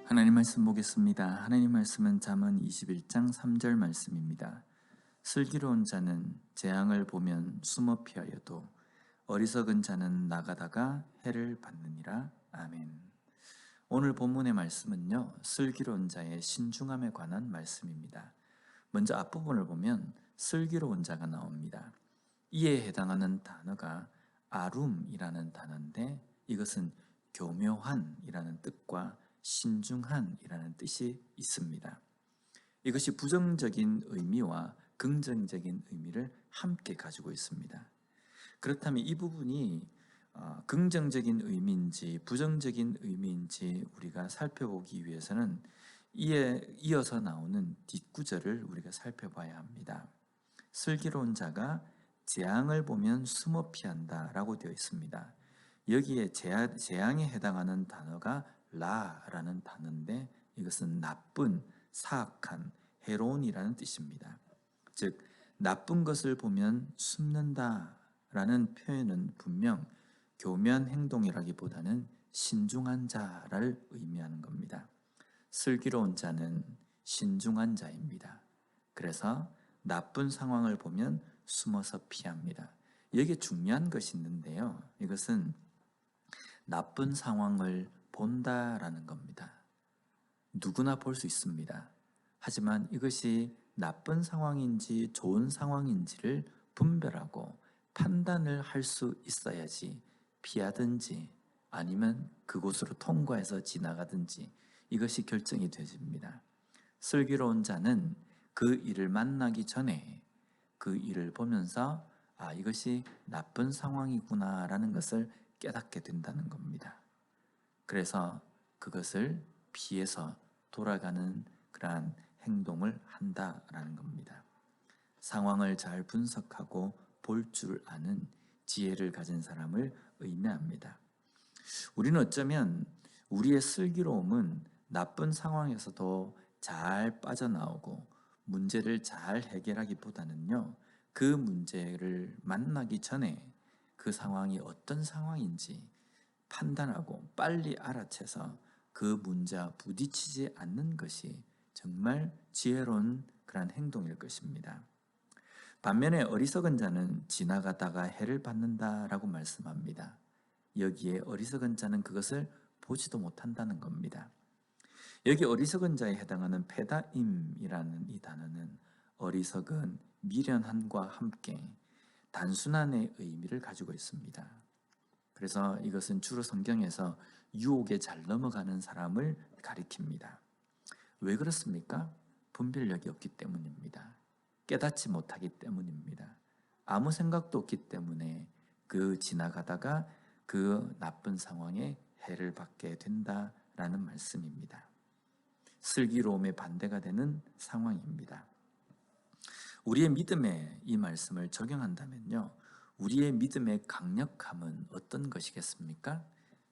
하나님 말씀 보겠습니다. 하나님 말씀은 잠언 21장 3절 말씀입니다. 슬기로운 자는 재앙을 보면 숨어 피하여도 어리석은 자는 나가다가 해를 받느니라. 아멘. 오늘 본문의 말씀은요, 슬기로운 자의 신중함에 관한 말씀입니다. 먼저 앞부분을 보면 슬기로운 자가 나옵니다. 이에 해당하는 단어가 아룸이라는 단어인데, 이것은 교묘한이라는 뜻과 신중한이라는 뜻이 있습니다. 이것이 부정적인 의미와 긍정적인 의미를 함께 가지고 있습니다. 그렇다면 이 부분이 긍정적인 의미인지 부정적인 의미인지 우리가 살펴보기 위해서는 이어서 나오는 뒷구절을 우리가 살펴봐야 합니다. 슬기로운 자가 재앙을 보면 숨어 피한다 라고 되어 있습니다. 여기에 재앙에 해당하는 단어가 라라는 단어인데, 이것은 나쁜, 사악한, 해로운이라는 뜻입니다. 즉, 나쁜 것을 보면 숨는다 라는 표현은 분명 교묘한 행동이라기보다는 신중한 자를 의미하는 겁니다. 슬기로운 자는 신중한 자입니다. 그래서 나쁜 상황을 보면 숨어서 피합니다. 여기에 중요한 것이 있는데요, 이것은 나쁜 상황을 본다라는 겁니다. 누구나 볼 수 있습니다. 하지만 이것이 나쁜 상황인지 좋은 상황인지를 분별하고 판단을 할 수 있어야지 피하든지 아니면 그곳으로 통과해서 지나가든지 이것이 결정이 되집니다. 슬기로운 자는 그 일을 만나기 전에 그 일을 보면서 이것이 나쁜 상황이구나 라는 것을 깨닫게 된다는 겁니다. 그래서 그것을 피해서 돌아가는 그러한 행동을 한다라는 겁니다. 상황을 잘 분석하고 볼 줄 아는 지혜를 가진 사람을 의미합니다. 우리는 어쩌면 우리의 슬기로움은 나쁜 상황에서도 잘 빠져나오고 문제를 잘 해결하기보다는요, 그 문제를 만나기 전에 그 상황이 어떤 상황인지 판단하고 빨리 알아채서 그 문제와 부딪히지 않는 것이 정말 지혜로운 그런 행동일 것입니다. 반면에 어리석은 자는 지나가다가 해를 받는다라고 말씀합니다. 여기에 어리석은 자는 그것을 보지도 못한다는 겁니다. 여기 어리석은 자에 해당하는 페다임이라는 이 단어는 어리석은, 미련함과 함께 단순한의 의미를 가지고 있습니다. 그래서 이것은 주로 성경에서 유혹에 잘 넘어가는 사람을 가리킵니다. 왜 그렇습니까? 분별력이 없기 때문입니다. 깨닫지 못하기 때문입니다. 아무 생각도 없기 때문에 지나가다가 그 나쁜 상황에 해를 받게 된다라는 말씀입니다. 슬기로움의 반대가 되는 상황입니다. 우리의 믿음에 이 말씀을 적용한다면요, 우리의 믿음의 강력함은 어떤 것이겠습니까?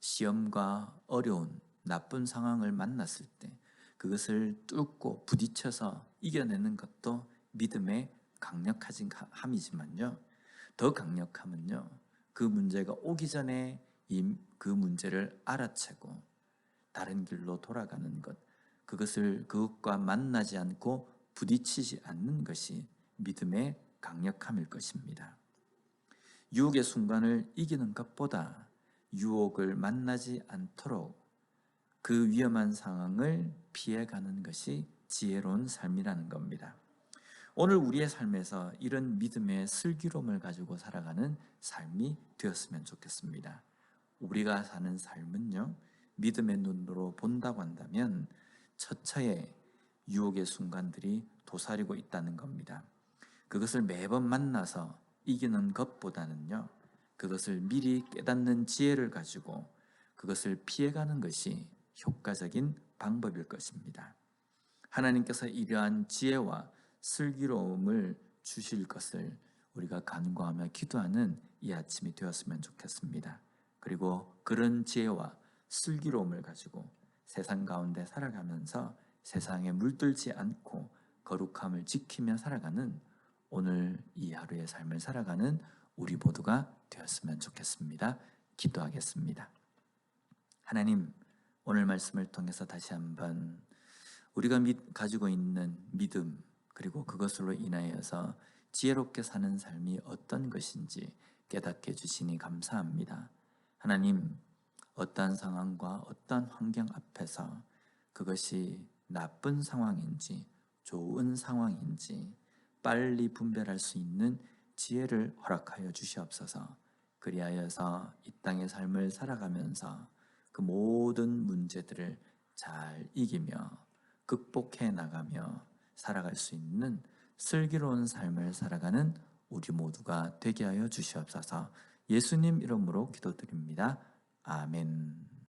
시험과 어려운 나쁜 상황을 만났을 때 그것을 뚫고 부딪혀서 이겨내는 것도 믿음의 강력한 함이지만요, 더 강력함은요, 그 문제가 오기 전에 그 문제를 알아채고 다른 길로 돌아가는 것, 그것과 만나지 않고 부딪히지 않는 것이 믿음의 강력함일 것입니다. 유혹의 순간을 이기는 것보다 유혹을 만나지 않도록 그 위험한 상황을 피해가는 것이 지혜로운 삶이라는 겁니다. 오늘 우리의 삶에서 이런 믿음의 슬기로움을 가지고 살아가는 삶이 되었으면 좋겠습니다. 우리가 사는 삶은요, 믿음의 눈으로 본다고 한다면 처처에 유혹의 순간들이 도사리고 있다는 겁니다. 그것을 매번 만나서 이기는 것보다는요, 그것을 미리 깨닫는 지혜를 가지고 그것을 피해가는 것이 효과적인 방법일 것입니다. 하나님께서 이러한 지혜와 슬기로움을 주실 것을 우리가 간구하며 기도하는 이 아침이 되었으면 좋겠습니다. 그리고 그런 지혜와 슬기로움을 가지고 세상 가운데 살아가면서 세상에 물들지 않고 거룩함을 지키며 살아가는 오늘 이 하루의 삶을 살아가는 우리 모두가 되었으면 좋겠습니다. 기도하겠습니다. 하나님, 오늘 말씀을 통해서 다시 한번 우리가 가지고 있는 믿음, 그리고 그것으로 인하여서 지혜롭게 사는 삶이 어떤 것인지 깨닫게 해주시니 감사합니다. 하나님, 어떠한 상황과 어떠한 환경 앞에서 그것이 나쁜 상황인지 좋은 상황인지 빨리 분별할 수 있는 지혜를 허락하여 주시옵소서. 그리하여서 이 땅의 삶을 살아가면서 그 모든 문제들을 잘 이기며 극복해 나가며 살아갈 수 있는 슬기로운 삶을 살아가는 우리 모두가 되게 하여 주시옵소서. 예수님 이름으로 기도드립니다. 아멘.